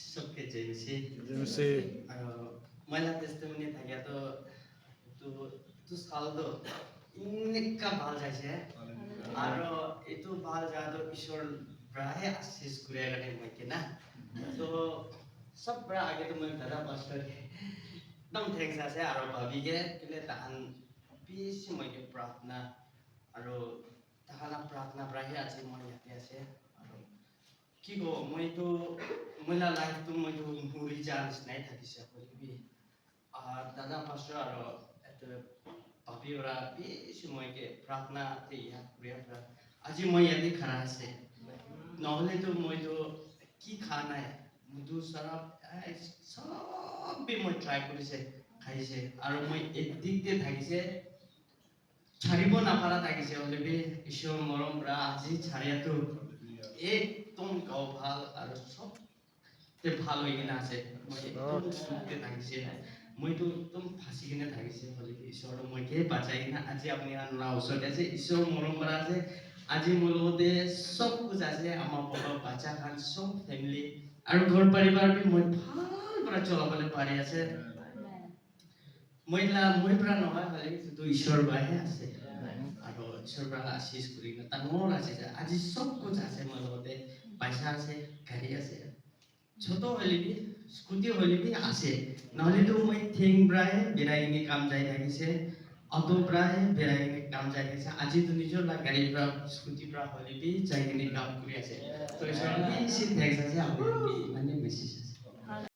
सबके जेमिसी Jemisi. मैला त्यस्तो पनि थाक्या तू साल तो इनका बाल जाइছে আৰু এইটো বাল যাতো ঈশ্বৰ প্ৰায় আশীষ কৰে কাৰণে মই কিনা তো সব পৰা আগে তো মই দাদা পাস্టర్ একদম থ্যাঙ্কস আছে আৰু ভাবিকে কেলে তাহান পিছ মই প্ৰাৰ্থনা আৰু তাহানা প্ৰাৰ্থনা প্ৰায় আছে মই ইয়াতে আছে আৰু কি গো মইতো মইলা লাইফটো মইতো মুৰি চান্স নাই থাকিছে কলিবি আৰ দাদা পাস্టర్ আৰু এত ভাবি ওরা বেশি মইকে প্রার্থনা তে ইয়া করিয়া আজি মই ইয়াতে খারা আছে নহলে তো মই তো কি খানা মধু সরব সব মই ট্রাই কৰিছে খাইছে আৰু মই এদিকতে থাকিছে ছাড়িব নাপাৰা থাকিছে হলে ঈশ্বৰ মৰম ৰা আজি ছাড়িয়াতো একদম গাও ভাল আৰু সব তে ভাল হৈ কিনে আছে মই একদম সুখতে থাকিছে মইতো একদম ফাঁসি কিনে থাকিছে হলে ঈশ্বৰ মইকে বাঁচাই কিনে আজি আপুনি আনা ওচৰত আছে ঈশ্বৰ মৰম কৰা আছে আজি মোৰ লগতে সব কুছ আছে আমাৰ বাবা বাচ্চা খান সব ফ্যামিলি আৰু ঘৰ পৰিবাৰ মই ভাল পৰা চলাবলৈ পাৰি আছে মই পৰা নহয় হলে তো ঈশ্বৰ বাহে আছে আৰু ঈশ্বৰ পৰা আশীষ কৰি ডাঙৰ আছে আজি সব কুছ আছে মোৰ লগতে পইচা আছে গাড়ী আছে ছোট হলিবি স্কুটি হলিবি আছে নহলে তো মই থিং প্ৰায় বেৰাইনি কাম যাই থাকিছে অটো প্ৰায় বেৰাইনি কাম যাই থাকিছে আজি তো নিজৰ গাড়ী পৰা স্কুটি পৰা হলিবি যাই কিনে কাম কৰি আছে তো ঈশ্বৰ বেছি থ্যাঙ্কস আছে আপুনি মানে মেছেজ আছে